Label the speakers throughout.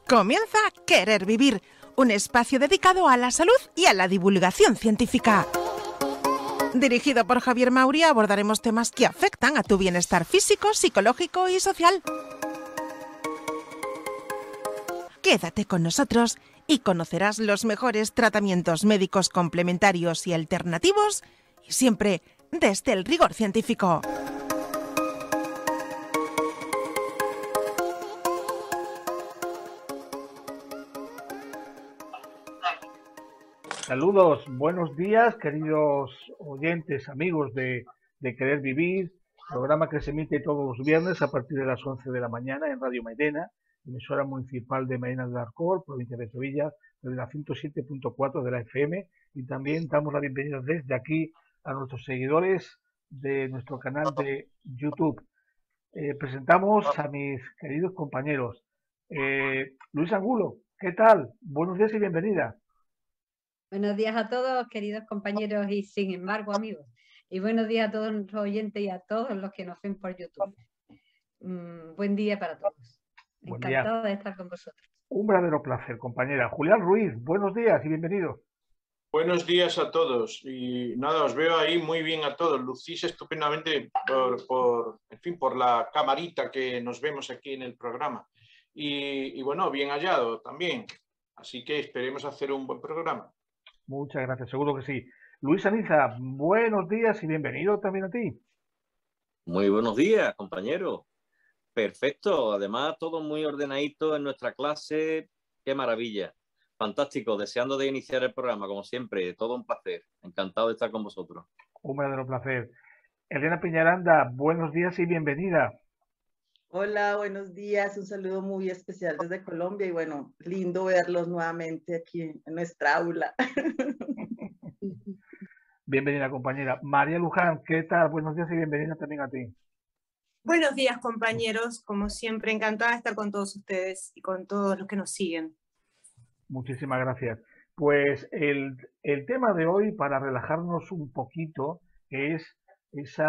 Speaker 1: Comienza Querer Vivir, un espacio dedicado a la salud y a la divulgación científica. Dirigido por Javier Mauri, abordaremos temas que afectan a tu bienestar físico, psicológico y social. Quédate con nosotros y conocerás los mejores tratamientos médicos complementarios y alternativos, y siempre desde el rigor científico.
Speaker 2: Saludos, buenos días, queridos oyentes, amigos de Querer Vivir, programa que se emite todos los viernes a partir de las 11 de la mañana en Radio Mairena, emisora municipal de Mairena del Arcor, provincia de Sevilla, desde la 107.4 de la FM, y también damos la bienvenida desde aquí a nuestros seguidores de nuestro canal de YouTube. Presentamos a mis queridos compañeros. Luis Angulo, ¿qué tal? Buenos días y bienvenida.
Speaker 3: Buenos días a todos, queridos compañeros y sin embargo amigos. Y buenos días a todos nuestros oyentes y a todos los que nos ven por YouTube. Buen día para todos. Encantada de estar con vosotros.
Speaker 2: Un verdadero placer, compañera. Julián Ruiz, buenos días y bienvenido.
Speaker 4: Buenos días a todos. Y nada, os veo ahí muy bien a todos. Lucís estupendamente por la camarita que nos vemos aquí en el programa. Y bueno, bien hallado también. Así que esperemos hacer un buen programa.
Speaker 2: Muchas gracias, seguro que sí. Luis Aniza, buenos días y bienvenido también a ti.
Speaker 5: Muy buenos días, compañero. Perfecto, además todo muy ordenadito en nuestra clase. Qué maravilla. Fantástico, deseando de iniciar el programa, como siempre. Todo un placer. Encantado de estar con vosotros.
Speaker 2: Un verdadero placer. Elena Peñaranda, buenos días y bienvenida.
Speaker 6: Hola, buenos días. Un saludo muy especial desde Colombia y bueno, lindo verlos nuevamente aquí en nuestra aula.
Speaker 2: Bienvenida, compañera. María Luján, ¿qué tal? Buenos días y bienvenida también a ti.
Speaker 7: Buenos días, compañeros. Como siempre, encantada de estar con todos ustedes y con todos los que nos siguen.
Speaker 2: Muchísimas gracias. Pues el tema de hoy, para relajarnos un poquito, es ese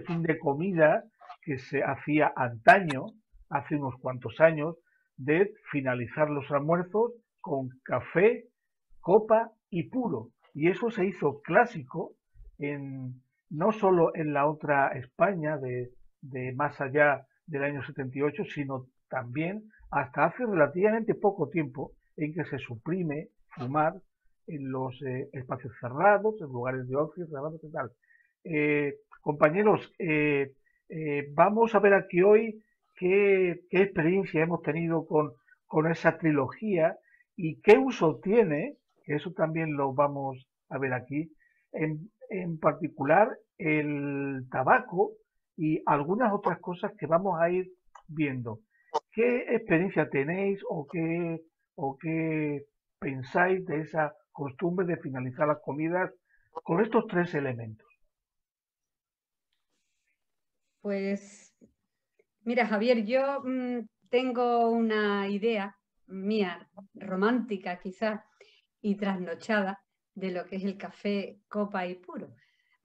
Speaker 2: fin de comida que se hacía antaño, hace unos cuantos años, de finalizar los almuerzos con café, copa y puro. Y eso se hizo clásico no solo en la otra España de más allá del año 78, sino también hasta hace relativamente poco tiempo en que se suprime fumar en los espacios cerrados, en lugares de ocio cerrados y tal. Compañeros, vamos a ver aquí hoy qué experiencia hemos tenido con esa trilogía y qué uso tiene, que eso también lo vamos a ver aquí, en particular el tabaco y algunas otras cosas que vamos a ir viendo. ¿Qué experiencia tenéis o qué pensáis de esa costumbre de finalizar las comidas con estos tres elementos?
Speaker 3: Pues, mira, Javier, yo tengo una idea mía, romántica quizás, y trasnochada, de lo que es el café, copa y puro.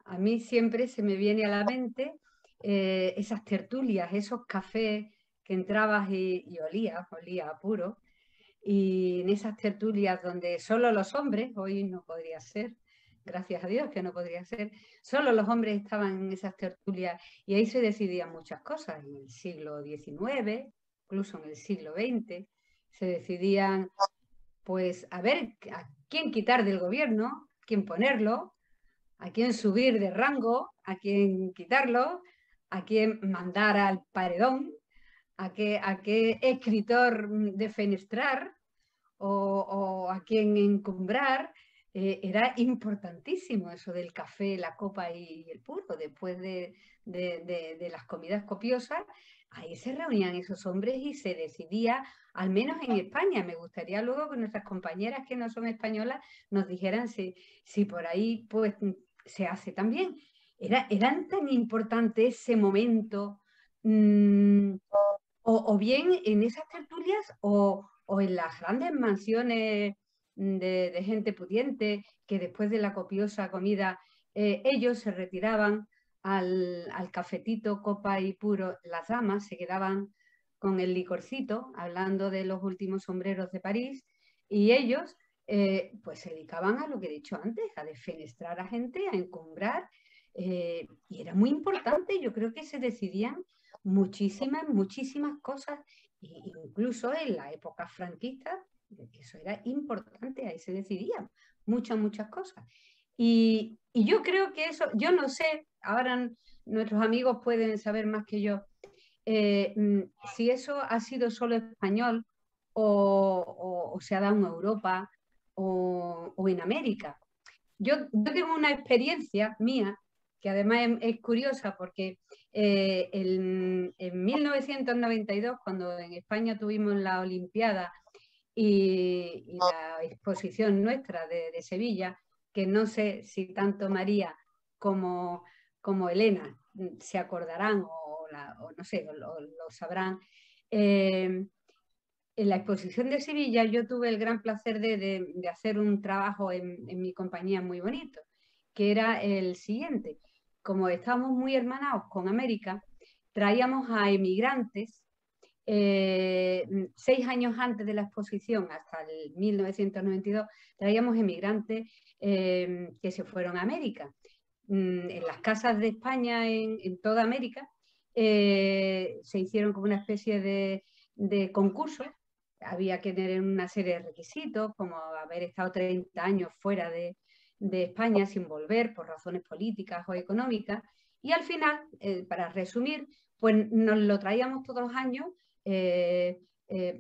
Speaker 3: A mí siempre se me viene a la mente esas tertulias, esos cafés que entrabas y olía a puro, y en esas tertulias donde solo los hombres, hoy no podría ser, gracias a Dios que no podría ser, solo los hombres estaban en esas tertulias y ahí se decidían muchas cosas. En el siglo XIX, incluso en el siglo XX, se decidían, pues, a ver a quién quitar del gobierno, quién ponerlo, a quién subir de rango, a quién quitarlo, a quién mandar al paredón, a qué escritor defenestrar o a quién encumbrar. Era importantísimo eso del café, la copa y el puro. Después de las comidas copiosas, ahí se reunían esos hombres y se decidía, al menos en España. Me gustaría luego que nuestras compañeras que no son españolas nos dijeran si por ahí pues se hace también. Era tan importante ese momento o bien en esas tertulias o en las grandes mansiones de gente pudiente, que después de la copiosa comida ellos se retiraban al cafetito, copa y puro. Las damas se quedaban con el licorcito, hablando de los últimos sombreros de París, y ellos pues se dedicaban a lo que he dicho antes, a defenestrar a gente, a encumbrar, y era muy importante. Yo creo que se decidían muchísimas cosas, incluso en la época franquista, eso era importante, ahí se decidían muchas cosas. Y yo creo que eso, yo no sé, ahora nuestros amigos pueden saber más que yo, si eso ha sido solo español o se ha dado en Europa o en América. Yo tengo una experiencia mía que además es curiosa porque en 1992, cuando en España tuvimos la Olimpiada y la exposición nuestra de Sevilla, que no sé si tanto María como Elena se acordarán o no sé, lo sabrán. En la exposición de Sevilla yo tuve el gran placer de hacer un trabajo en mi compañía muy bonito, que era el siguiente. Como estábamos muy hermanados con América, traíamos a emigrantes 6 años antes de la exposición, hasta el 1992, traíamos emigrantes que se fueron a América. En las casas de España, en toda América, se hicieron como una especie de concurso. Había que tener una serie de requisitos, como haber estado 30 años fuera de España sin volver por razones políticas o económicas. Y al final, para resumir, pues nos lo traíamos todos los años,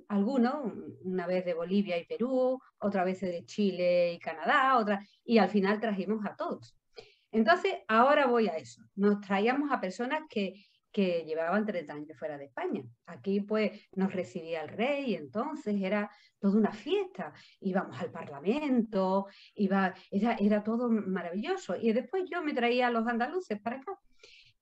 Speaker 3: algunos, una vez de Bolivia y Perú, otra vez de Chile y Canadá, y al final trajimos a todos. Entonces, ahora voy a eso. Nos traíamos a personas que llevaban 30 años fuera de España. Aquí pues nos recibía el rey, y entonces era toda una fiesta. Íbamos al Parlamento, era todo maravilloso. Y después yo me traía a los andaluces para acá.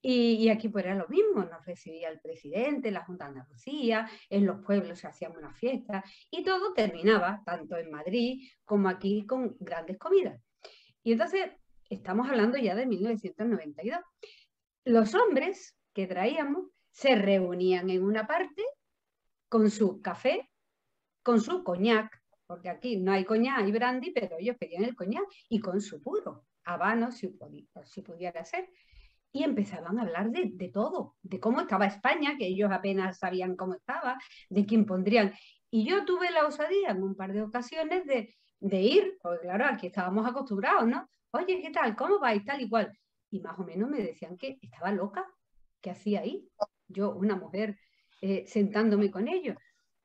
Speaker 3: Y aquí pues era lo mismo, nos recibía el presidente, la Junta de Andalucía, en los pueblos se hacían una fiesta y todo terminaba, tanto en Madrid como aquí, con grandes comidas. Y entonces estamos hablando ya de 1992. Los hombres que traíamos se reunían en una parte con su café, con su coñac, porque aquí no hay coñac, hay brandy, pero ellos pedían el coñac, y con su puro, habano si pudiera ser. Y empezaban a hablar de todo, de cómo estaba España, que ellos apenas sabían cómo estaba, de quién pondrían. Y yo tuve la osadía en un par de ocasiones de ir, porque claro, aquí estábamos acostumbrados, ¿no? Oye, ¿qué tal? ¿Cómo vais? Tal y cual. Y más o menos me decían que estaba loca, que hacía ahí, yo, una mujer, sentándome con ellos.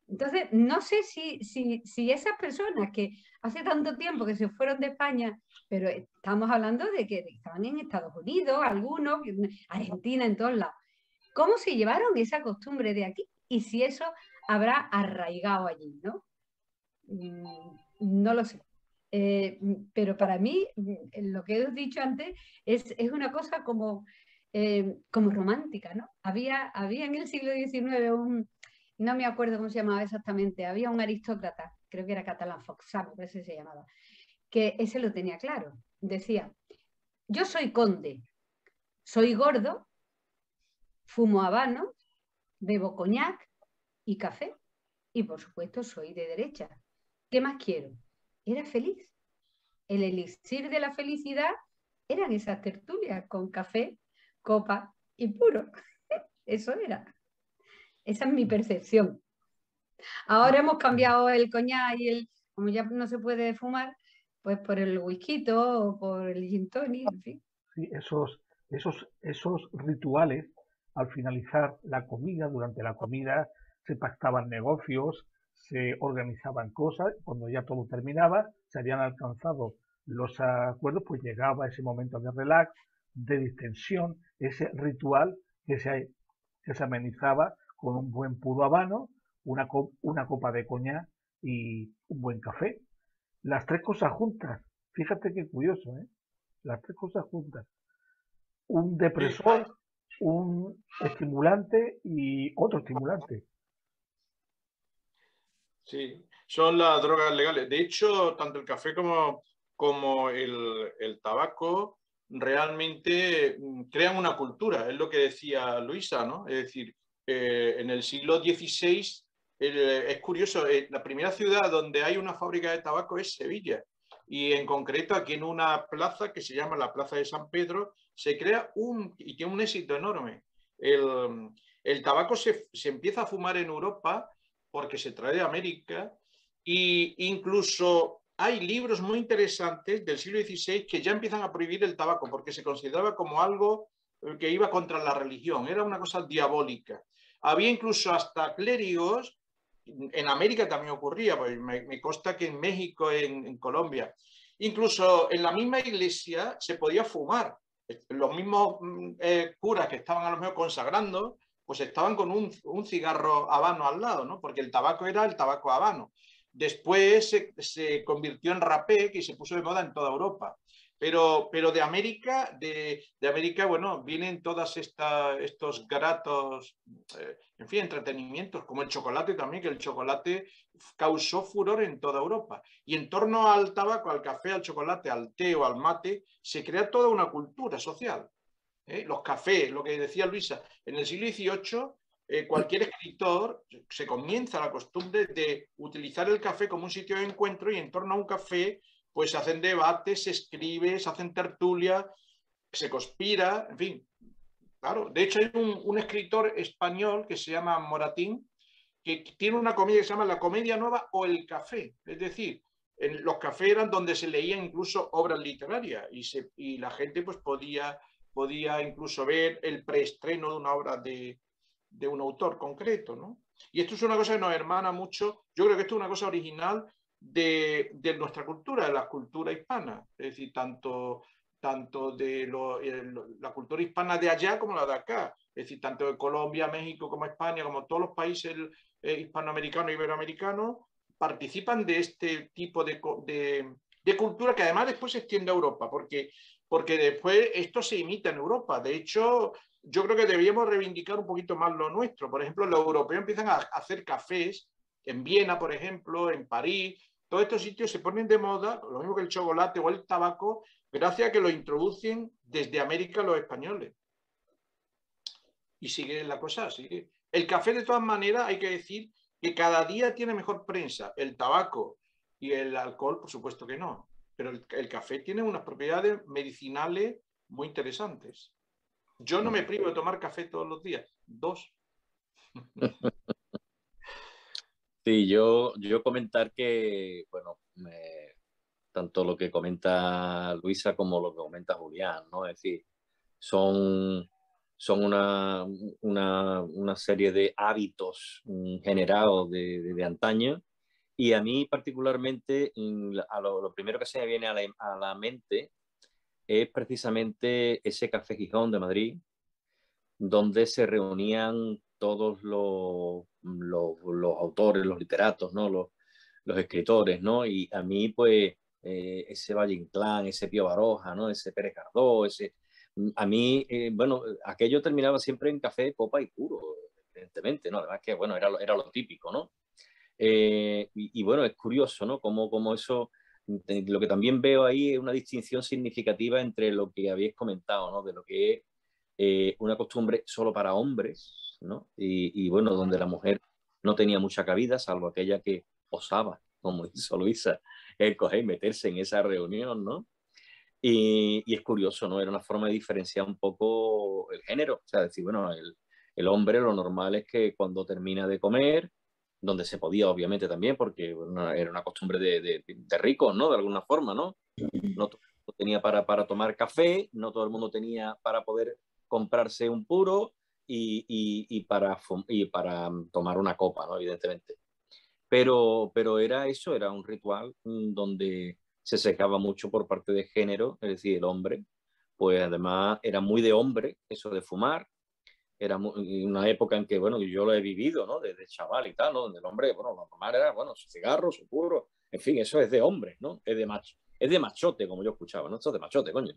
Speaker 3: Entonces, no sé si esas personas que hace tanto tiempo que se fueron de España, pero estamos hablando de que estaban en Estados Unidos, algunos, Argentina, en todos lados, ¿cómo se llevaron esa costumbre de aquí? Y si eso habrá arraigado allí, ¿no? No lo sé. Pero para mí, lo que he dicho antes, es una cosa como romántica, ¿no? Había en el siglo XIX no me acuerdo cómo se llamaba exactamente, había un aristócrata, creo que era Catalán Foxamo, por eso se llamaba, que ese lo tenía claro. Decía, yo soy conde, soy gordo, fumo habano, bebo coñac y café, y por supuesto soy de derecha. ¿Qué más quiero? Era feliz. El elixir de la felicidad eran esas tertulias con café, copa y puro. Eso era. Esa es mi percepción. Ahora hemos cambiado el coñac y como ya no se puede fumar, pues por el whisky o por el gin tonic, en fin.
Speaker 2: Sí, esos rituales, al finalizar la comida, durante la comida, se pactaban negocios, se organizaban cosas, cuando ya todo terminaba, se habían alcanzado los acuerdos, pues llegaba ese momento de relax, de distensión, ese ritual que se amenizaba con un buen puro habano, una copa de coñac y un buen café. Las tres cosas juntas. Fíjate qué curioso, ¿eh? Las tres cosas juntas. Un depresor, un estimulante y otro estimulante.
Speaker 4: Sí, son las drogas legales. De hecho, tanto el café como el tabaco realmente crean una cultura, es lo que decía Luisa, ¿no? Es decir, en el siglo XVI, es curioso, la primera ciudad donde hay una fábrica de tabaco es Sevilla. Y en concreto aquí en una plaza que se llama la Plaza de San Pedro, se crea y tiene un éxito enorme. El tabaco se empieza a fumar en Europa porque se trae de América, e incluso hay libros muy interesantes del siglo XVI que ya empiezan a prohibir el tabaco porque se consideraba como algo que iba contra la religión, era una cosa diabólica. Había incluso hasta clérigos, en América también ocurría, pues me consta que en México, en Colombia, incluso en la misma iglesia se podía fumar. Los mismos curas que estaban a lo mejor consagrando, pues estaban con un cigarro habano al lado, ¿no? Porque el tabaco era el tabaco habano. Después se convirtió en rapé y se puso de moda en toda Europa. Pero de América, bueno, vienen todos estos gratos, en fin, entretenimientos, como el chocolate también, que el chocolate causó furor en toda Europa. Y en torno al tabaco, al café, al chocolate, al té o al mate, se crea toda una cultura social. Los cafés, lo que decía Luisa, en el siglo XVIII cualquier escritor se comienza la costumbre de utilizar el café como un sitio de encuentro y en torno a un café pues se hacen debates, se escribe, se hacen tertulias, se conspira, en fin. Claro, de hecho hay un escritor español que se llama Moratín que tiene una comedia que se llama La Comedia Nueva o El Café, es decir, los cafés eran donde se leían incluso obras literarias y la gente pues podía incluso ver el preestreno de una obra de un autor concreto, ¿no? Y esto es una cosa que nos hermana mucho, yo creo que esto es una cosa original de nuestra cultura, de la cultura hispana, es decir, tanto de la cultura hispana de allá como la de acá, es decir, tanto de Colombia, México como España, como todos los países hispanoamericanos e iberoamericanos, participan de este tipo de cultura que además después se extiende a Europa, porque después esto se imita en Europa. De hecho, yo creo que deberíamos reivindicar un poquito más lo nuestro. Por ejemplo, los europeos empiezan a hacer cafés en Viena, por ejemplo, en París. Todos estos sitios se ponen de moda, lo mismo que el chocolate o el tabaco, gracias a que lo introducen desde América los españoles. Y sigue la cosa, sigue. El café, de todas maneras, hay que decir que cada día tiene mejor prensa. El tabaco y el alcohol, por supuesto que no. Pero el café tiene unas propiedades medicinales muy interesantes. Yo no me privo de tomar café todos los días. 2.
Speaker 5: Sí, yo comentar que, bueno, tanto lo que comenta Luisa como lo que comenta Julián, ¿no? Es decir, son una serie de hábitos generados de antaño y a mí particularmente lo primero que se me viene a la mente es precisamente ese Café Gijón de Madrid, donde se reunían todos los autores, los literatos, ¿no? Los escritores, ¿no? Y a mí, pues, ese Valle Inclán, ese Pío Baroja, ¿no? Ese Pérez Galdós, a mí, bueno, aquello terminaba siempre en café, copa y puro, evidentemente, ¿no? Además que, bueno, era lo típico, ¿no? Y bueno, es curioso, ¿no? Como eso, lo que también veo ahí es una distinción significativa entre lo que habéis comentado, ¿no? De lo que es una costumbre solo para hombres, ¿no? Y bueno, donde la mujer no tenía mucha cabida, salvo aquella que osaba, como hizo Luisa, coger y meterse en esa reunión, ¿no? Y es curioso, ¿no? Era una forma de diferenciar un poco el género, o sea, decir, bueno, el hombre lo normal es que cuando termina de comer, donde se podía obviamente también, porque bueno, era una costumbre de ricos, ¿no? De alguna forma, ¿no? No todo el mundo tenía para tomar café, no todo el mundo tenía para poder comprarse un puro y para tomar una copa, ¿no? Evidentemente. Pero era eso, era un ritual donde se secaba mucho por parte de género, es decir, el hombre, pues además era muy de hombre eso de fumar, era una época en que, bueno, yo lo he vivido, ¿no? Desde chaval y tal, ¿no? Donde el hombre, bueno, lo normal era, bueno, su cigarro, su puro, en fin, eso es de hombre, ¿no? Es de macho, es de machote, como yo escuchaba, ¿no? Esto es de machote, coño.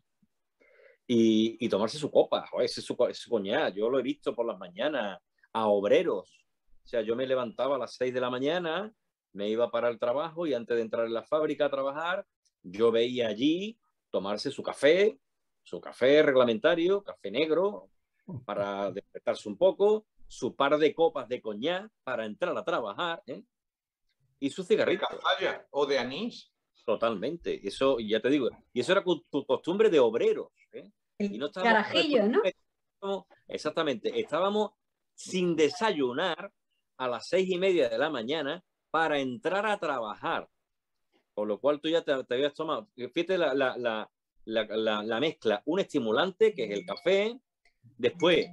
Speaker 5: y tomarse su copa, joder, ese coñac. Yo lo he visto por las mañanas a obreros. O sea, yo me levantaba a las 6 de la mañana, me iba para el trabajo y antes de entrar en la fábrica a trabajar, yo veía allí tomarse su café reglamentario, café negro, para despertarse un poco, su par de copas de coñac para entrar a trabajar, ¿eh? Y su cigarrito.
Speaker 4: De cazalla o de anís.
Speaker 5: Totalmente. Eso, ya te digo, y eso era tu costumbre de obreros, ¿eh?
Speaker 3: El
Speaker 5: Y no estábamos,
Speaker 3: carajillo, ¿no?
Speaker 5: exactamente, estábamos sin desayunar a las 6:30 de la mañana para entrar a trabajar. Con lo cual tú ya te habías tomado, fíjate la mezcla, un estimulante que es el café, después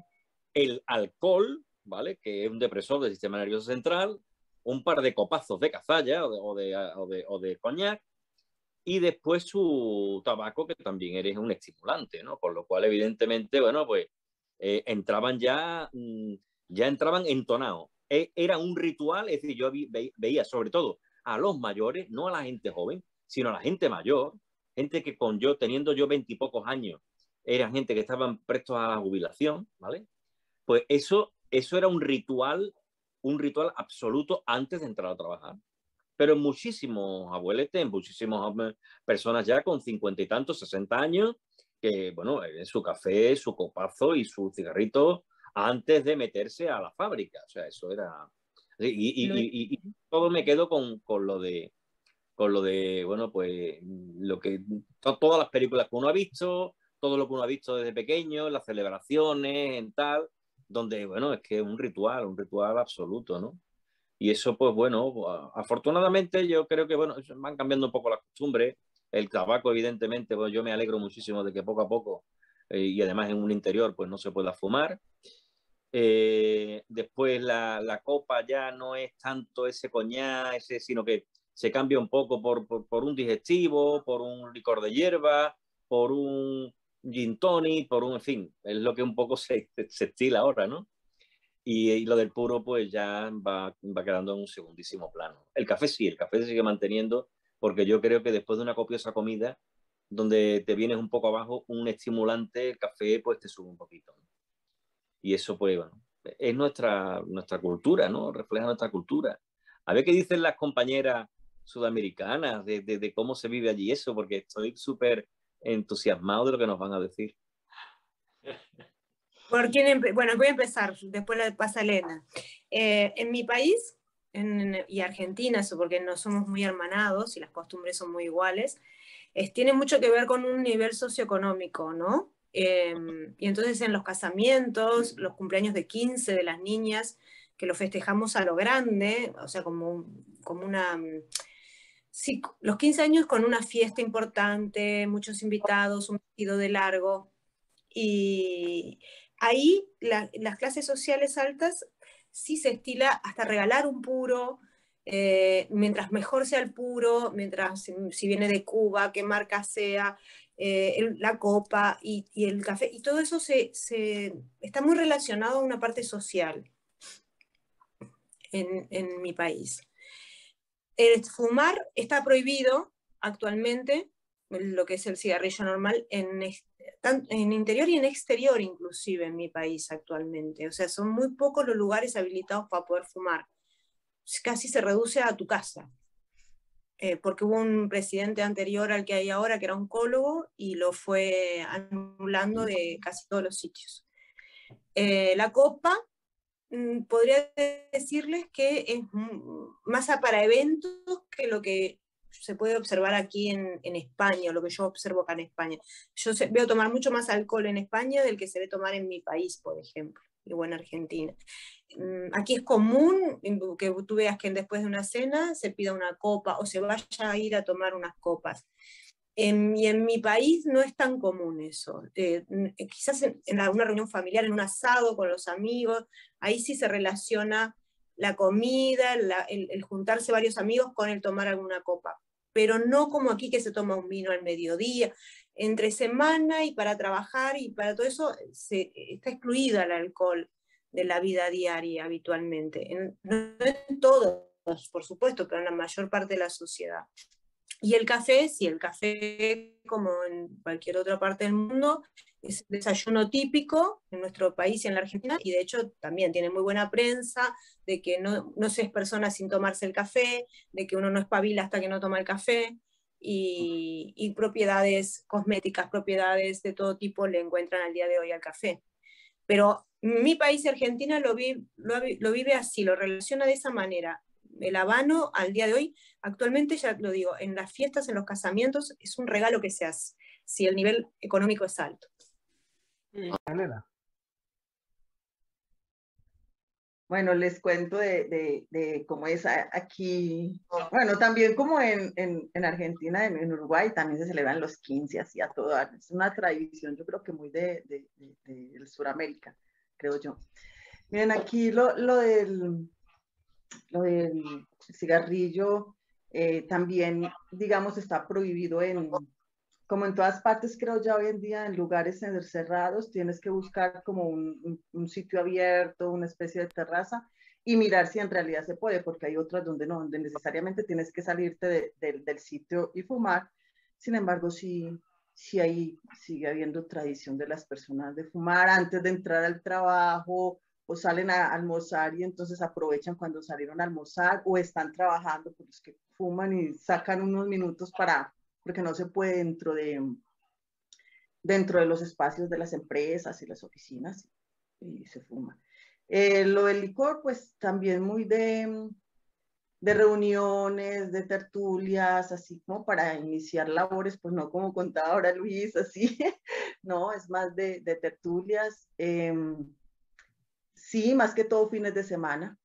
Speaker 5: el alcohol, ¿vale? Que es un depresor del sistema nervioso central, un par de copazos de cazalla o de coñac, y después su tabaco, que también eres un estimulante, ¿no? Con lo cual, evidentemente, bueno, pues entraban ya entraban entonados. Era un ritual, es decir, yo veía sobre todo a los mayores, no a la gente joven, sino a la gente mayor, gente que teniendo yo 20 y pocos años, eran gente que estaban prestos a la jubilación, ¿vale? Pues eso era un ritual absoluto antes de entrar a trabajar. Pero muchísimos abueletes, muchísimas personas ya con 50 y tantos, 60 años, que, bueno, su café, su copazo y su cigarrito antes de meterse a la fábrica. O sea, eso era... Y todo me quedo con lo de, bueno, pues, todas las películas que uno ha visto, todo lo que uno ha visto desde pequeño, las celebraciones, en tal, donde, bueno, es que es un ritual absoluto, ¿no? Y eso, pues bueno, afortunadamente yo creo que, bueno, van cambiando un poco las costumbres. El tabaco, evidentemente, pues yo me alegro muchísimo de que poco a poco, y además en un interior, pues no se pueda fumar. Después la copa ya no es tanto ese coñac, sino que se cambia un poco por un digestivo, por un licor de hierba, por un gin tonic, en fin, es lo que un poco se estila ahora, ¿no? Y lo del puro pues ya va quedando en un segundísimo plano. El café sí, el café se sigue manteniendo, porque yo creo que después de una copiosa comida, donde te vienes un poco abajo, un estimulante, el café pues te sube un poquito, ¿no? Y eso pues bueno, es nuestra cultura, ¿no? Refleja nuestra cultura. A ver qué dicen las compañeras sudamericanas de cómo se vive allí eso, porque estoy súper entusiasmado de lo que nos van a decir.
Speaker 7: Bueno, voy a empezar, después le pasa Elena. En mi país y Argentina, eso porque no somos muy hermanados y las costumbres son muy iguales, tiene mucho que ver con un nivel socioeconómico, ¿no? Y entonces en los casamientos, los cumpleaños de 15 de las niñas, que lo festejamos a lo grande, o sea, como una... Sí, los 15 años con una fiesta importante, muchos invitados, un vestido de largo, y ahí las clases sociales altas sí se estila hasta regalar un puro, mientras mejor sea el puro, mientras si viene de Cuba, qué marca sea, la copa y el café, y todo eso está muy relacionado a una parte social en mi país. El fumar está prohibido actualmente, lo que es el cigarrillo normal, en interior y en exterior inclusive en mi país actualmente. O sea, son muy pocos los lugares habilitados para poder fumar. Casi se reduce a tu casa. Porque hubo un presidente anterior al que hay ahora, que era oncólogo, y lo fue anulando de casi todos los sitios. La copa, podría decirles que es más para eventos que lo que se puede observar aquí en España, lo que yo observo acá en España. Yo veo tomar mucho más alcohol en España del que se ve tomar en mi país, por ejemplo, o en Argentina. Aquí es común que tú veas que después de una cena se pida una copa o se vaya a ir a tomar unas copas. Y en mi país no es tan común eso. Quizás en una reunión familiar, en un asado con los amigos, ahí sí se relaciona la comida, el juntarse varios amigos con el tomar alguna copa. Pero no como aquí que se toma un vino al mediodía. Entre semana y para trabajar y para todo eso está excluida el alcohol de la vida diaria habitualmente. No en todos, por supuesto, pero en la mayor parte de la sociedad. Y el café, sí, el café, como en cualquier otra parte del mundo, es el desayuno típico en nuestro país y en la Argentina, y de hecho también tiene muy buena prensa, de que no se es persona sin tomarse el café, de que uno no espabila hasta que no toma el café, y propiedades cosméticas, propiedades de todo tipo le encuentran al día de hoy al café. Pero mi país, Argentina, lo vive así, lo relaciona de esa manera. El habano, al día de hoy, actualmente, ya lo digo, en las fiestas, en los casamientos, es un regalo que se hace, si el nivel económico es alto.
Speaker 2: Elena.
Speaker 6: Bueno, les cuento de cómo es aquí. Bueno, también como en Argentina, en Uruguay, también se celebran los 15 así a todo dar. Es una tradición, yo creo que muy de Sudamérica, creo yo. Miren, aquí lo del cigarrillo también, digamos, está prohibido como en todas partes, creo ya hoy en día, en lugares cerrados, tienes que buscar como un sitio abierto, una especie de terraza, y mirar si en realidad se puede, porque hay otras donde no, donde necesariamente tienes que salirte del sitio y fumar. Sin embargo, sí ahí sigue habiendo tradición de las personas de fumar antes de entrar al trabajo, o salen a almorzar y entonces aprovechan cuando salieron a almorzar, o están trabajando, pues los que fuman y sacan unos minutos porque no se puede dentro de los espacios de las empresas y las oficinas, y se fuma. Lo del licor, pues también muy de reuniones, de tertulias, así como para iniciar labores, pues no como contaba ahora Luis, así, no, es más de tertulias. Sí, más que todo fines de semana.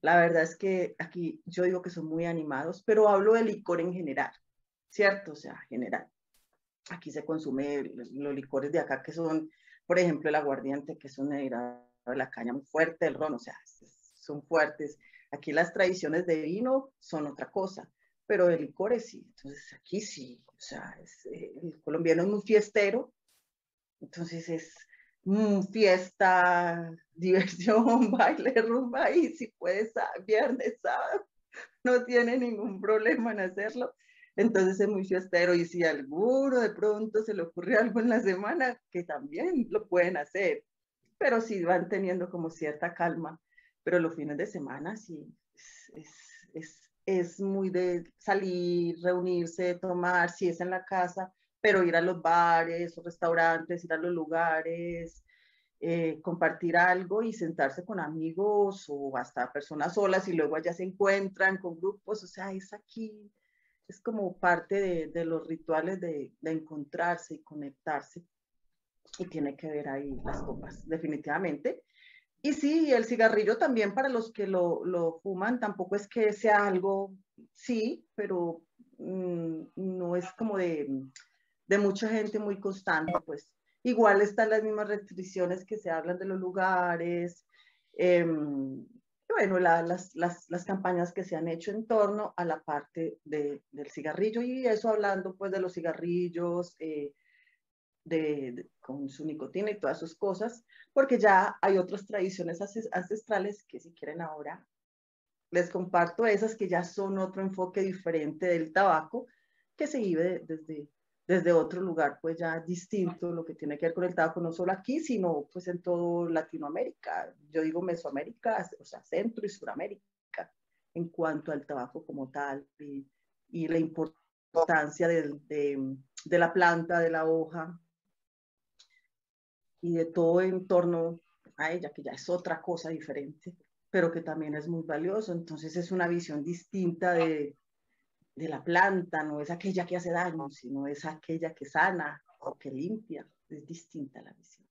Speaker 6: La verdad es que aquí yo digo que son muy animados, pero hablo de licor en general, ¿cierto? O sea, general. Aquí se consume los licores de acá que son, por ejemplo, el aguardiente, que es una de la caña muy fuerte, el ron, o sea, son fuertes. Aquí las tradiciones de vino son otra cosa, pero de licores sí. Entonces aquí sí, o sea, el colombiano es muy fiestero, entonces es fiesta, diversión, baile, rumba, y si puedes, viernes, sábado, no tiene ningún problema en hacerlo. Entonces es muy fiestero, y si a alguno de pronto se le ocurre algo en la semana, que también lo pueden hacer, pero sí van teniendo como cierta calma. Pero los fines de semana sí es muy de salir, reunirse, tomar, si es en la casa, pero ir a los bares o restaurantes, ir a los lugares, compartir algo y sentarse con amigos o hasta personas solas, y luego allá se encuentran con grupos. O sea, es aquí, es como parte de los rituales de encontrarse y conectarse, y tiene que ver ahí las copas, definitivamente. Y sí, el cigarrillo también, para los que lo fuman, tampoco es que sea algo, sí, pero no es como de mucha gente muy constante, pues. Igual están las mismas restricciones que se hablan de los lugares, bueno, las campañas que se han hecho en torno a la parte del cigarrillo, y eso hablando pues de los cigarrillos, con su nicotina y todas sus cosas, porque ya hay otras tradiciones ancestrales que, si quieren, ahora les comparto esas, que ya son otro enfoque diferente del tabaco, que se vive desde otro lugar, pues ya distinto, lo que tiene que ver con el tabaco, no solo aquí, sino pues en todo Latinoamérica, yo digo Mesoamérica, o sea, Centro y Suramérica, en cuanto al tabaco como tal, y la importancia de la planta, de la hoja, y de todo en torno a ella, que ya es otra cosa diferente, pero que también es muy valioso. Entonces es una visión distinta de la planta, no es aquella que hace daño, sino es aquella que sana o que limpia. Es distinta la visión.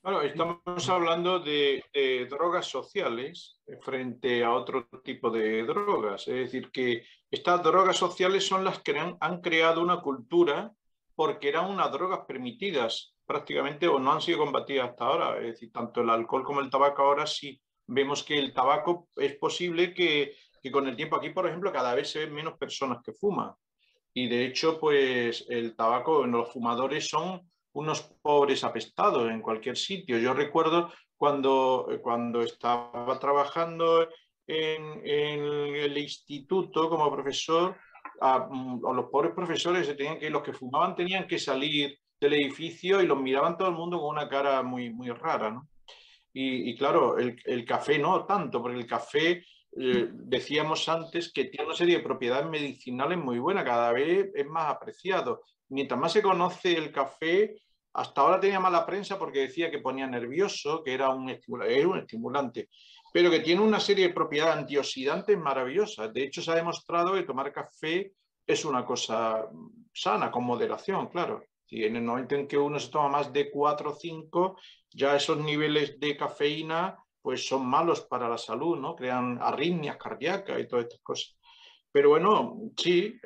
Speaker 4: Bueno, estamos hablando de drogas sociales frente a otro tipo de drogas. Es decir, que estas drogas sociales son las que han creado una cultura, porque eran unas drogas permitidas prácticamente, o no han sido combatidas hasta ahora. Es decir, tanto el alcohol como el tabaco ahora sí. Vemos que el tabaco es posible que con el tiempo, aquí por ejemplo, cada vez se ven menos personas que fuman. Y de hecho, pues el tabaco, los fumadores son unos pobres apestados en cualquier sitio. Yo recuerdo cuando estaba trabajando en el instituto como profesor, a los pobres profesores se tenían que, los que fumaban tenían que salir del edificio y los miraban todo el mundo con una cara muy, muy rara, ¿no? Y claro, el café no tanto, porque el café, decíamos antes, que tiene una serie de propiedades medicinales muy buenas, cada vez es más apreciado. Mientras más se conoce el café, hasta ahora tenía mala prensa porque decía que ponía nervioso, que era un estimulante, pero que tiene una serie de propiedades antioxidantes maravillosas. De hecho, se ha demostrado que tomar café es una cosa sana, con moderación, claro. Si en el momento en que uno se toma más de 4 o 5, ya esos niveles de cafeína pues son malos para la salud, ¿no? Crean arritmias cardíacas y todas estas cosas. Pero bueno, sí,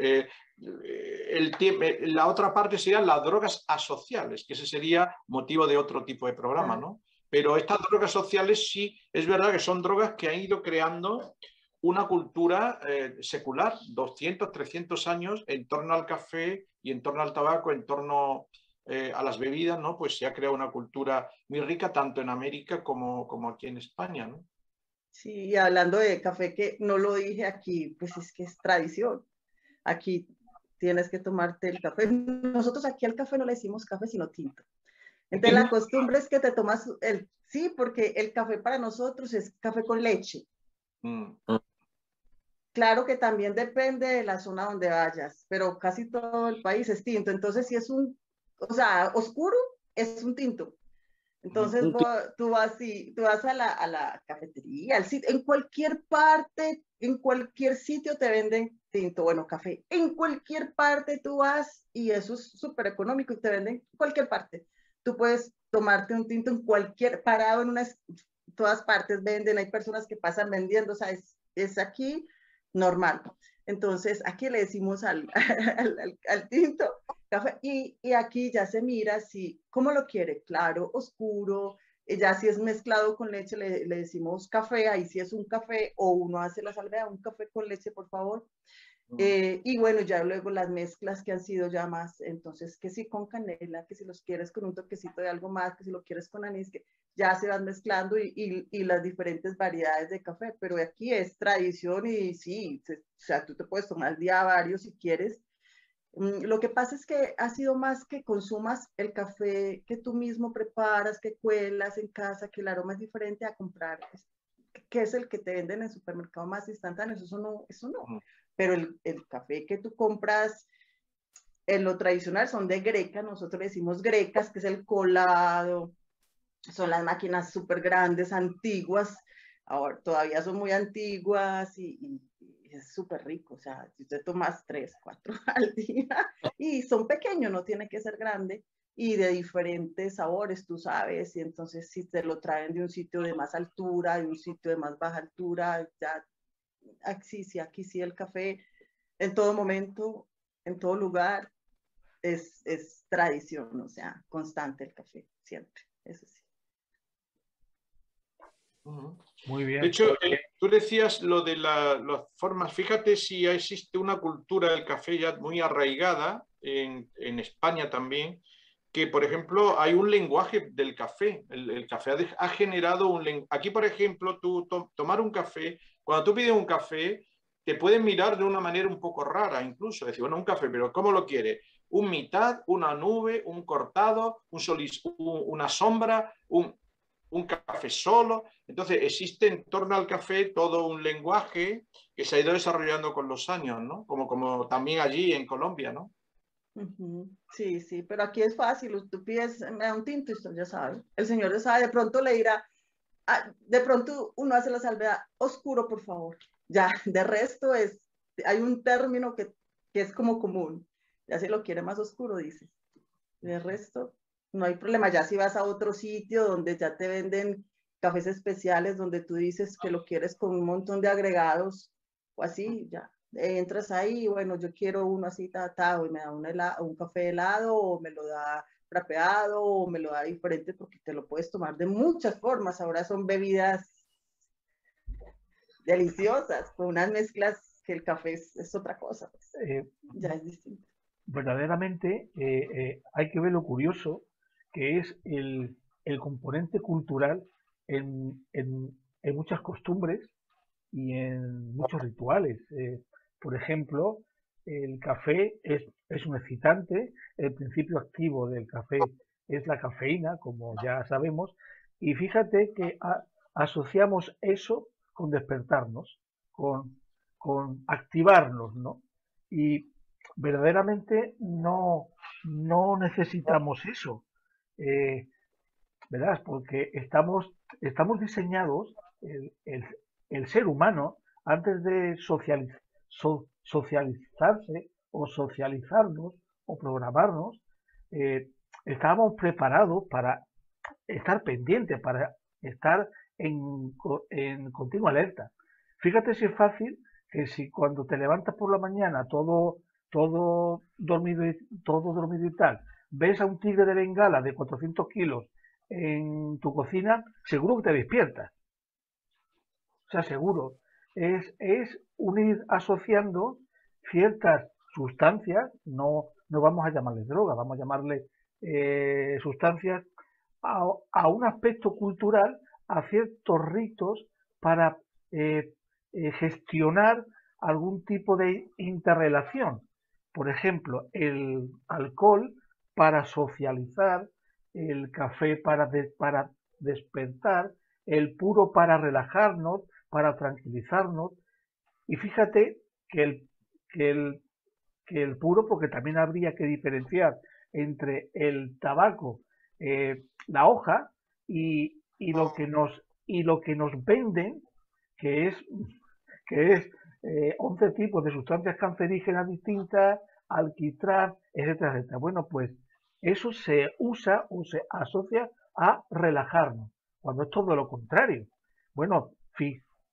Speaker 4: la otra parte serían las drogas asociales, que ese sería motivo de otro tipo de programa, ¿no? Pero estas drogas sociales sí, es verdad que son drogas que han ido creando una cultura secular, 200, 300 años en torno al café y en torno al tabaco, en torno a las bebidas, ¿no? Pues se ha creado una cultura muy rica tanto en América como aquí en España, ¿no?
Speaker 6: Sí, y hablando de café, que no lo dije aquí, pues es que es tradición. Aquí tienes que tomarte el café. Nosotros aquí al café no le decimos café, sino tinto. Entonces la costumbre es que te tomas sí, porque el café para nosotros es café con leche. Claro que también depende de la zona donde vayas, pero casi todo el país es tinto. Entonces, si es o sea, oscuro, es un tinto. Entonces tú vas a la cafetería, al sitio, en cualquier parte, en cualquier sitio te venden tinto, bueno, café. En cualquier parte tú vas y eso es súper económico y te venden en cualquier parte. Tú puedes tomarte un tinto en cualquier, parado en todas partes venden, hay personas que pasan vendiendo, o sea, es aquí normal. Entonces, aquí le decimos al tinto café y aquí ya se mira si, ¿cómo lo quiere? Claro, oscuro, ya si es mezclado con leche le decimos café, ahí si es un café o uno hace la salvedad, un café con leche, por favor. Y bueno, ya luego las mezclas que han sido ya más, entonces que si con canela, que si los quieres con un toquecito de algo más, que si lo quieres con anís, que ya se van mezclando y las diferentes variedades de café, pero aquí es tradición y sí, o sea, tú te puedes tomar el día varios si quieres. Lo que pasa es que ha sido más que consumas el café que tú mismo preparas, que cuelas en casa, que el aroma es diferente a comprar, que es el que te venden en el supermercado más instantáneo, eso no. Pero el café que tú compras, en lo tradicional son de greca, nosotros le decimos grecas, que es el colado, son las máquinas súper grandes, antiguas, ahora todavía son muy antiguas y es súper rico, o sea, si usted tomas 3, 4 al día y son pequeños, no tiene que ser grande y de diferentes sabores, tú sabes, y entonces si te lo traen de un sitio de más altura, de un sitio de más baja altura, ya aquí sí el café en todo momento, en todo lugar, es tradición, o sea, constante el café, siempre, eso sí.
Speaker 2: Muy bien.
Speaker 4: De hecho, tú decías lo de las formas, fíjate si existe una cultura del café ya muy arraigada en España también, que por ejemplo hay un lenguaje del café, el café ha generado un lenguaje. Aquí por ejemplo, tú tomar un café, cuando tú pides un café, te pueden mirar de una manera un poco rara incluso, decir, bueno, un café, pero ¿cómo lo quieres? ¿Un mitad, una nube, un cortado, una sombra, un café solo? Entonces existe en torno al café todo un lenguaje que se ha ido desarrollando con los años, ¿no? Como también allí en Colombia, ¿no?
Speaker 6: Sí, sí, pero aquí es fácil, tú pides, me da un tinto y usted ya sabe, el señor ya sabe, de pronto le dirá, de pronto uno hace la salvedad, oscuro por favor, ya, de resto hay un término que es como común, ya si lo quiere más oscuro, dice, de resto no hay problema, ya si vas a otro sitio donde ya te venden cafés especiales, donde tú dices que lo quieres con un montón de agregados o así, ya entras ahí, bueno, yo quiero uno así, y me da un café helado, o me lo da frapeado, o me lo da diferente, porque te lo puedes tomar de muchas formas. Ahora son bebidas deliciosas, con unas mezclas que el café es otra cosa, pues, ya es distinto.
Speaker 2: Verdaderamente hay que ver lo curioso que es el componente cultural en muchas costumbres y en muchos rituales. Por ejemplo, el café es un excitante, el principio activo del café es la cafeína, como ya sabemos, y fíjate que asociamos eso con despertarnos, con activarnos, ¿no? Y verdaderamente no necesitamos eso, ¿verdad? Porque estamos diseñados, el ser humano, antes de socializarse o socializarnos o programarnos, estábamos preparados para estar pendientes, para estar en continua alerta. Fíjate si es fácil que si cuando te levantas por la mañana todo dormido y tal, ves a un tigre de Bengala de 400 kilos en tu cocina, seguro que te despiertas. O sea, seguro. Es unir asociando ciertas sustancias, no vamos a llamarles droga, vamos a llamarle sustancias a un aspecto cultural, a ciertos ritos para gestionar algún tipo de interrelación. Por ejemplo, el alcohol para socializar, el café para despertar, el puro para relajarnos, para tranquilizarnos. Y fíjate que el puro, porque también habría que diferenciar entre el tabaco, la hoja, y lo que nos venden, que es 11 tipos de sustancias cancerígenas distintas, alquitrán, etcétera, etcétera. Bueno, pues eso se usa o se asocia a relajarnos, cuando es todo lo contrario. Bueno,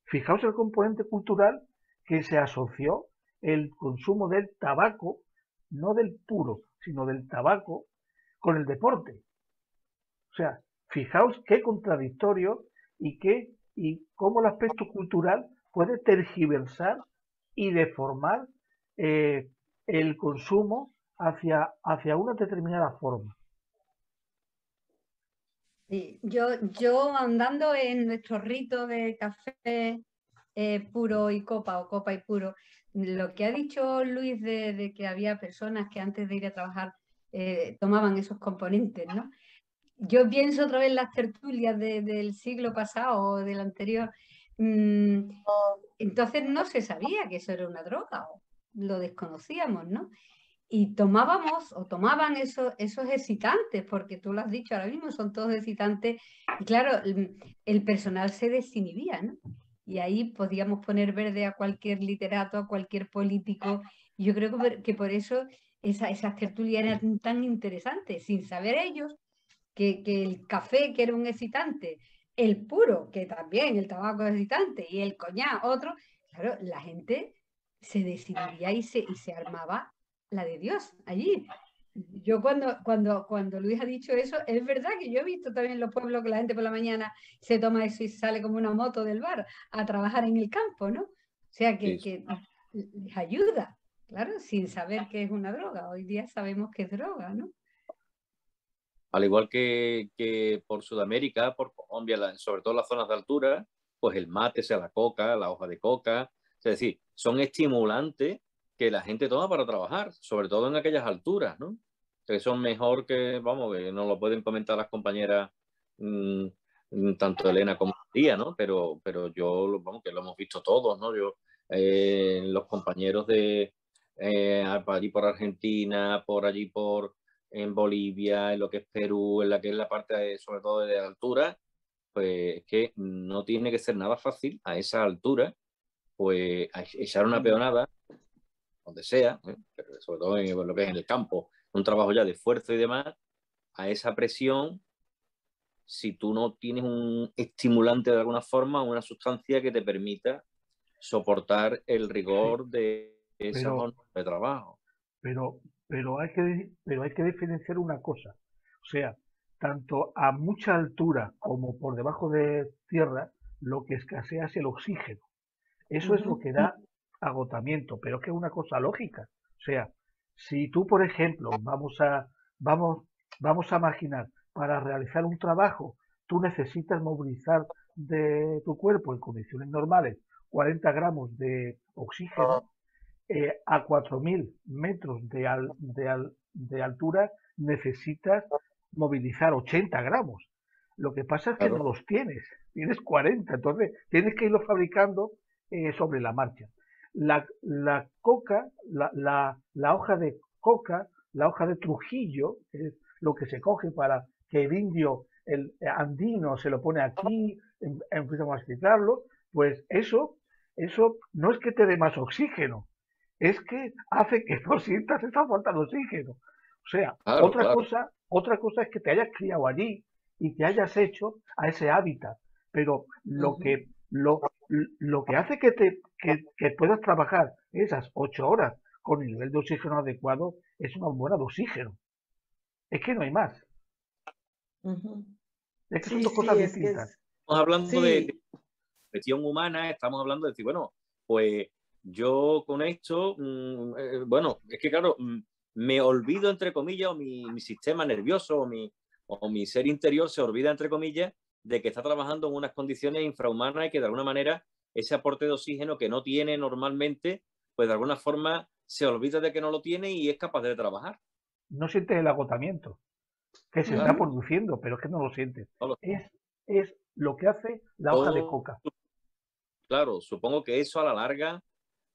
Speaker 2: fijaos el componente cultural que se asoció el consumo del tabaco, no del puro, sino del tabaco, con el deporte. O sea, fijaos qué contradictorio y cómo el aspecto cultural puede tergiversar y deformar el consumo hacia una determinada forma.
Speaker 3: Sí, yo andando en nuestro rito de café puro y copa o copa y puro, lo que ha dicho Luis de que había personas que antes de ir a trabajar tomaban esos componentes, ¿no? Yo pienso otra vez en las tertulias del siglo pasado o del anterior. Entonces no se sabía que eso era una droga, o lo desconocíamos, ¿no? Y tomábamos o tomaban esos excitantes, porque tú lo has dicho ahora mismo, son todos excitantes, y claro, el personal se desinhibía, ¿no? Y ahí podíamos poner verde a cualquier literato, a cualquier político. Y yo creo que por eso esas tertulias eran tan interesantes, sin saber ellos que el café, que era un excitante, el puro, que también el tabaco es excitante, y el coñac, otro, claro, la gente se decidía y se armaba la de Dios allí. Yo cuando Luis ha dicho eso, es verdad que yo he visto también en los pueblos que la gente por la mañana se toma eso y sale como una moto del bar a trabajar en el campo, ¿no? O sea, que les ayuda, claro, sin saber que es una droga. Hoy día sabemos que es droga, ¿no?
Speaker 5: Al igual que por Sudamérica, por Colombia, sobre todo en las zonas de altura, pues el mate, sea la coca, la hoja de coca, es decir, son estimulantes que la gente toma para trabajar, sobre todo en aquellas alturas, ¿no? Que son mejor que, vamos, que nos lo pueden comentar las compañeras, tanto Elena como María, ¿no? Pero yo, vamos, que lo hemos visto todos, ¿no? Los compañeros de allí por Argentina, por allí en Bolivia, en lo que es Perú, en la que es la parte sobre todo de altura, pues es que no tiene que ser nada fácil a esa altura, pues echar una peonada, donde sea, pero sobre todo en lo que es en el campo, un trabajo ya de esfuerzo y demás, a esa presión, si tú no tienes un estimulante de alguna forma, una sustancia que te permita soportar el rigor de esa jornada de trabajo.
Speaker 2: Pero hay que diferenciar una cosa. O sea, tanto a mucha altura como por debajo de tierra, lo que escasea es el oxígeno. Eso es lo que da agotamiento, pero es que es una cosa lógica. O sea, si tú, por ejemplo, vamos a imaginar, para realizar un trabajo, tú necesitas movilizar de tu cuerpo en condiciones normales 40 gramos de oxígeno, a 4.000 metros de altura necesitas movilizar 80 gramos. Lo que pasa es que no los tienes 40, entonces tienes que irlo fabricando sobre la marcha. La coca, la hoja de coca, la hoja de Trujillo, que es lo que se coge para que el indio, el andino, se lo pone aquí, empieza a masticarlo, pues eso no es que te dé más oxígeno, es que hace que no sientas esa falta de oxígeno. O sea, otra cosa es que te hayas criado allí y te hayas hecho a ese hábitat, pero lo que hace que puedas trabajar esas 8 horas con el nivel de oxígeno adecuado es una hormona de oxígeno. Es que no hay más. Es que son dos cosas distintas.
Speaker 5: Estamos hablando de cuestión humana, estamos hablando de decir, bueno, pues yo con esto, bueno, es que claro, me olvido, entre comillas, o mi sistema nervioso o mi ser interior se olvida, entre comillas, de que está trabajando en unas condiciones infrahumanas y que de alguna manera ese aporte de oxígeno que no tiene normalmente, pues de alguna forma se olvida de que no lo tiene y es capaz de trabajar.
Speaker 2: No sientes el agotamiento que se está produciendo, pero es que no lo sientes. Es lo que hace la hoja de coca.
Speaker 5: Claro, supongo que eso a la larga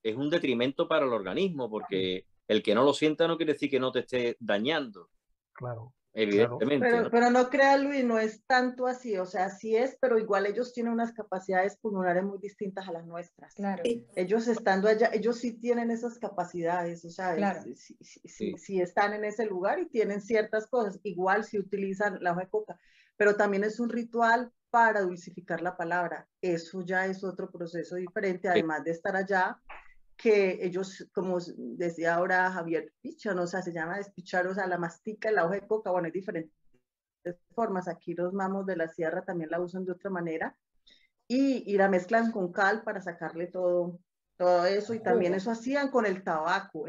Speaker 5: es un detrimento para el organismo, porque el que no lo sienta no quiere decir que no te esté dañando.
Speaker 2: Claro.
Speaker 5: Evidentemente.
Speaker 6: Claro. Pero no creas, Luis, no es tanto así, o sea, sí es, pero igual ellos tienen unas capacidades pulmonares muy distintas a las nuestras.
Speaker 3: Claro.
Speaker 6: Ellos estando allá, ellos sí tienen esas capacidades, o sea,
Speaker 3: claro.
Speaker 6: sí están en ese lugar y tienen ciertas cosas, igual si utilizan la hoja de coca, pero también es un ritual para dulcificar la palabra, eso ya es otro proceso diferente, además de estar allá, que ellos, como decía ahora Javier, pichan, o sea, se llama despichar, o sea, la mastica, la hoja de coca, bueno, hay diferentes formas, aquí los mamos de la sierra también la usan de otra manera, y la mezclan con cal para sacarle todo eso, y también eso hacían con el tabaco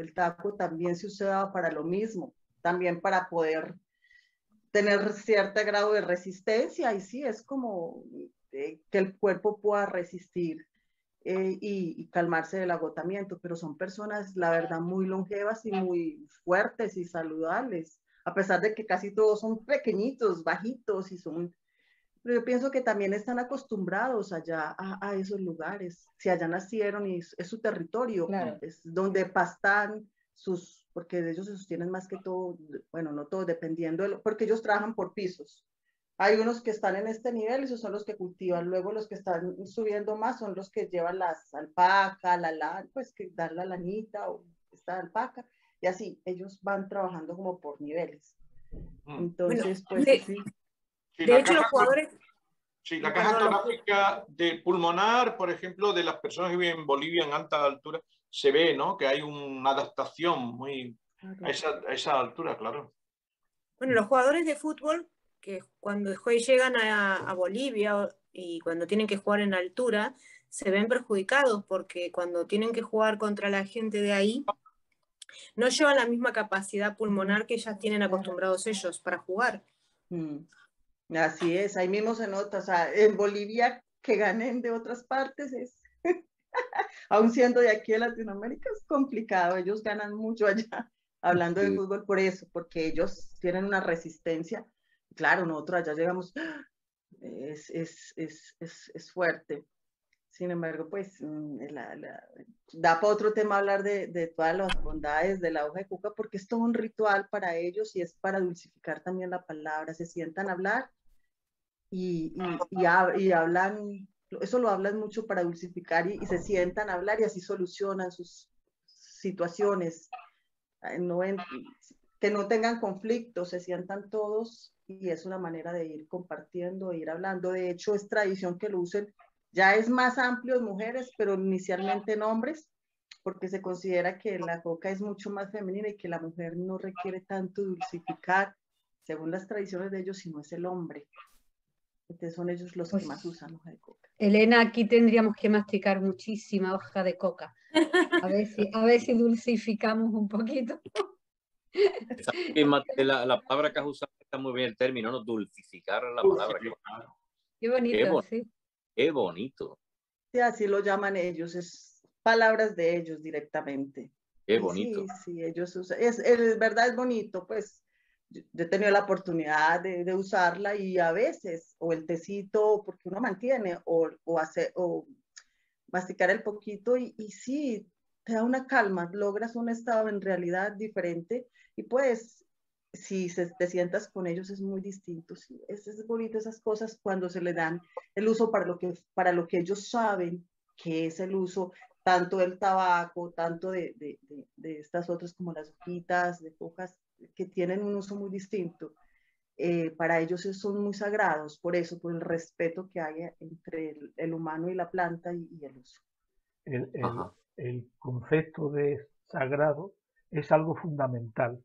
Speaker 6: también se usaba para lo mismo, también para poder tener cierto grado de resistencia, y sí, es como que el cuerpo pueda resistir y calmarse del agotamiento, pero son personas, la verdad, muy longevas y muy fuertes y saludables, a pesar de que casi todos son pequeñitos, bajitos, pero yo pienso que también están acostumbrados allá a esos lugares, si allá nacieron y es su territorio,
Speaker 3: claro.
Speaker 6: Es donde pastan porque ellos se sostienen más que todo, bueno, no todo, dependiendo, porque ellos trabajan por pisos. Hay unos que están en este nivel, esos son los que cultivan. Luego los que están subiendo más son los que llevan las alpacas, pues que dan la lanita o esta alpaca. Y así, ellos van trabajando como por niveles. Entonces, bueno, pues sí.
Speaker 7: De hecho, los jugadores...
Speaker 4: Sí, la caja torácica de pulmonar, por ejemplo, de las personas que viven en Bolivia en alta altura, se ve, ¿no? Que hay una adaptación muy a esa altura, claro.
Speaker 7: Bueno, los jugadores de fútbol que cuando llegan a Bolivia y cuando tienen que jugar en altura, se ven perjudicados porque cuando tienen que jugar contra la gente de ahí, no llevan la misma capacidad pulmonar que ya tienen acostumbrados ellos para jugar.
Speaker 6: Así es, ahí mismo se nota, o sea, en Bolivia que ganen de otras partes es, aún siendo de aquí de Latinoamérica, es complicado, ellos ganan mucho allá, hablando de fútbol por eso, porque ellos tienen una resistencia. Claro, nosotros allá llegamos, es fuerte. Sin embargo, pues da para otro tema hablar de todas las bondades de la hoja de coca, porque es todo un ritual para ellos y es para dulcificar también la palabra. Se sientan a hablar y hablan, eso lo hablan mucho para dulcificar y se sientan a hablar y así solucionan sus situaciones. Que no tengan conflictos, se sientan todos y es una manera de ir compartiendo, de ir hablando. De hecho, es tradición que lo usen, ya es más amplio en mujeres, pero inicialmente en hombres, porque se considera que la coca es mucho más femenina y que la mujer no requiere tanto dulcificar, según las tradiciones de ellos, sino es el hombre. Entonces son ellos los que más usan hoja de coca.
Speaker 3: Elena, aquí tendríamos que masticar muchísima hoja de coca. A ver si dulcificamos un poquito.
Speaker 5: La palabra que has usado está muy bien el término, ¿no? Dulcificar la palabra.
Speaker 3: Qué bonito, sí.
Speaker 5: Qué bonito.
Speaker 6: Sí, así lo llaman ellos, es palabras de ellos directamente.
Speaker 5: Qué
Speaker 6: Y
Speaker 5: bonito.
Speaker 6: sí, ellos usan, verdad es bonito, pues yo he tenido la oportunidad de usarla y a veces, o el tecito, porque uno mantiene, o masticar el poquito y sí, te da una calma, logras un estado en realidad diferente y pues si te sientas con ellos es muy distinto. Sí, es bonito esas cosas cuando se le dan el uso para lo que ellos saben que es el uso tanto del tabaco, tanto de estas otras como las hojitas, de hojas que tienen un uso muy distinto. Para ellos son muy sagrados, por eso, por el respeto que hay entre el humano y la planta y el uso.
Speaker 2: El concepto de sagrado es algo fundamental,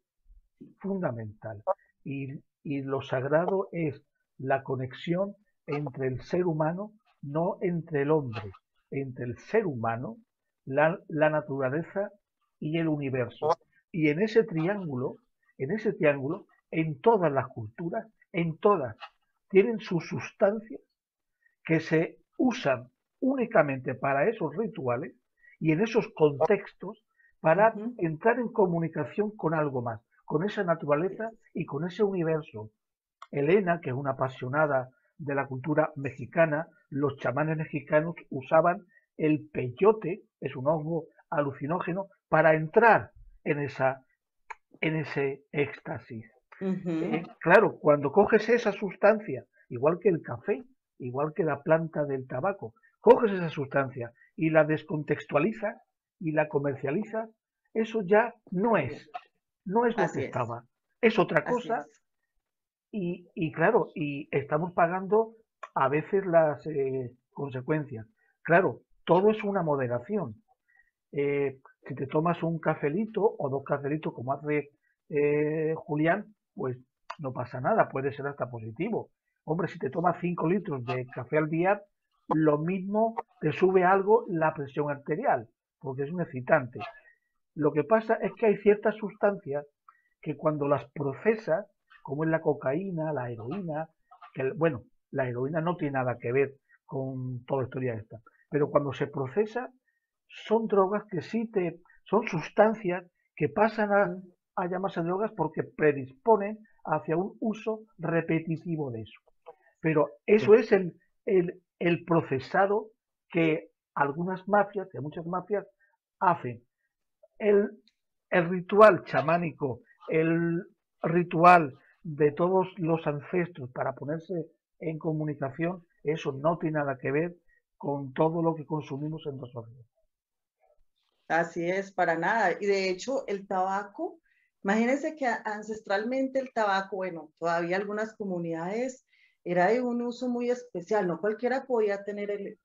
Speaker 2: fundamental. Y lo sagrado es la conexión entre el ser humano, no entre el hombre, entre el ser humano, la naturaleza y el universo. Y en ese triángulo, en todas las culturas, en todas, tienen sus sustancias que se usan únicamente para esos rituales y en esos contextos para entrar en comunicación con algo más, con esa naturaleza y con ese universo. Elena, que es una apasionada de la cultura mexicana, los chamanes mexicanos usaban el peyote, es un hongo alucinógeno, para entrar en ese éxtasis. Claro, cuando coges esa sustancia, igual que el café, igual que la planta del tabaco, coges esa sustancia y la descontextualizas y la comercializas, eso ya no es lo que estaba, es otra cosa. Y claro, y estamos pagando a veces las consecuencias. Claro, todo es una moderación. Si te tomas un cafelito o 2 cafelitos como hace Julián, pues no pasa nada, puede ser hasta positivo. Hombre, si te tomas 5 litros de café al día, lo mismo te sube algo la presión arterial, porque es un excitante. Lo que pasa es que hay ciertas sustancias que cuando las procesas, como es la cocaína, la heroína, que bueno, la heroína no tiene nada que ver con toda la historia esta, pero cuando se procesa son drogas que son sustancias que pasan a llamarse drogas porque predisponen hacia un uso repetitivo de eso. Pero eso es el procesado que algunas mafias, que muchas mafias hacen. El ritual chamánico, el ritual de todos los ancestros para ponerse en comunicación, eso no tiene nada que ver con todo lo que consumimos en nuestros días.
Speaker 6: Así es, para nada. Y de hecho, el tabaco, imagínense que ancestralmente el tabaco, bueno, todavía algunas comunidades era de un uso muy especial, no cualquiera podía tener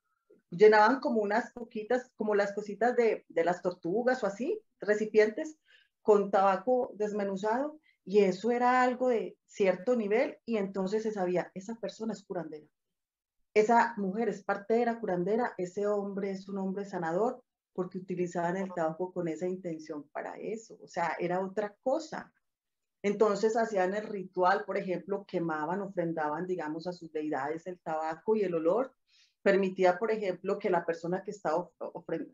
Speaker 6: llenaban como unas poquitas, como las cositas de las tortugas o así, recipientes con tabaco desmenuzado, y eso era algo de cierto nivel, y entonces se sabía, esa persona es curandera, esa mujer es partera, curandera, ese hombre es un hombre sanador, porque utilizaban el tabaco con esa intención para eso, o sea, era otra cosa. Entonces hacían el ritual, por ejemplo, quemaban, ofrendaban, digamos, a sus deidades el tabaco y el olor. Permitía, por ejemplo, que la persona que estaba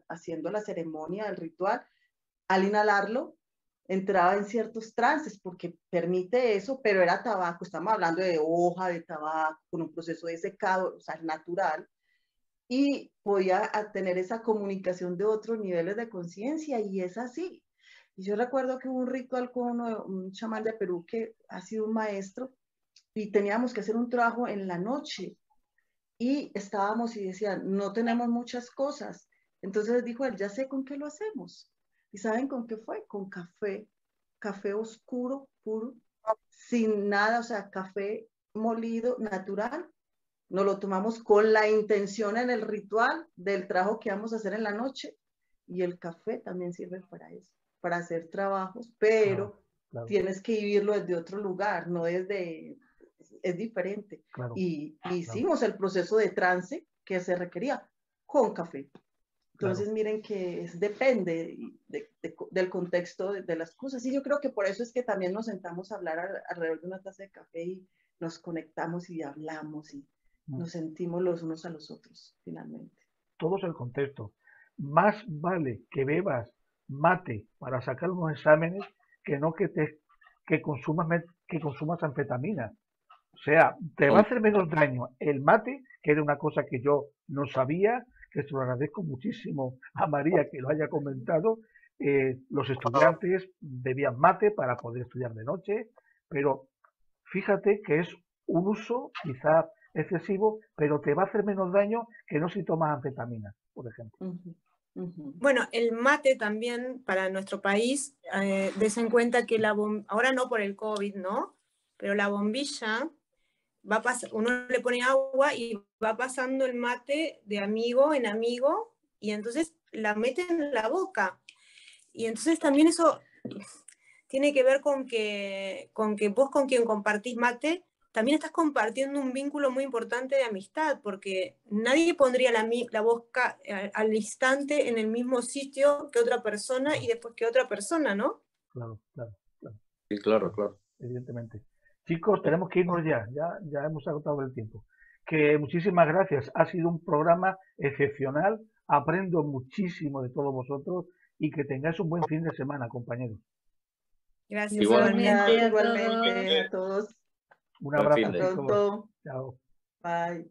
Speaker 6: haciendo la ceremonia, el ritual, al inhalarlo, entraba en ciertos trances, porque permite eso, pero era tabaco, estamos hablando de hoja de tabaco, con un proceso de secado, o sea, natural, y podía tener esa comunicación de otros niveles de conciencia, y es así. Y yo recuerdo que hubo un ritual con un chamán de Perú que ha sido un maestro, y teníamos que hacer un trabajo en la noche, y estábamos y decían, no tenemos muchas cosas. Entonces dijo él, ya sé con qué lo hacemos. ¿Y saben con qué fue? Con café, café oscuro, puro, sin nada, o sea, café molido, natural. Nos lo tomamos con la intención en el ritual del trabajo que vamos a hacer en la noche, y el café también sirve para eso, para hacer trabajos, pero claro. Tienes que vivirlo desde otro lugar, no desde, es diferente. Claro. Y hicimos el proceso de trance que se requería con café. Entonces, claro. Miren que depende del contexto de las cosas. Y yo creo que por eso es que también nos sentamos a hablar alrededor de una taza de café y nos conectamos y hablamos y nos sentimos los unos a los otros, finalmente.
Speaker 2: todo es el contexto. Más vale que bebas mate para sacar unos exámenes que no que consumas anfetamina. O sea, te va a hacer menos daño el mate, que era una cosa que yo no sabía, que esto lo agradezco muchísimo a María que lo haya comentado. Los estudiantes bebían mate para poder estudiar de noche, pero fíjate que es un uso quizá excesivo, pero te va a hacer menos daño que no si tomas anfetamina, por ejemplo.
Speaker 7: Bueno, el mate también para nuestro país, des en cuenta que ahora no por el COVID, ¿no? Pero la bombilla va uno le pone agua y va pasando el mate de amigo en amigo y entonces la mete en la boca. Y entonces también eso tiene que ver con que vos con quien compartís mate también estás compartiendo un vínculo muy importante de amistad, porque nadie pondría la boca al instante en el mismo sitio que otra persona y después que otra persona, ¿no?
Speaker 2: Claro.
Speaker 5: Sí, claro.
Speaker 2: Evidentemente. Chicos, tenemos que irnos ya hemos agotado el tiempo. Que muchísimas gracias, ha sido un programa excepcional, aprendo muchísimo de todos vosotros y que tengáis un buen fin de semana, compañeros.
Speaker 7: Gracias.
Speaker 6: Igualmente a todos.
Speaker 2: Un abrazo.
Speaker 5: Buen fin de.
Speaker 6: Hasta pronto.
Speaker 2: Chao.
Speaker 6: Bye.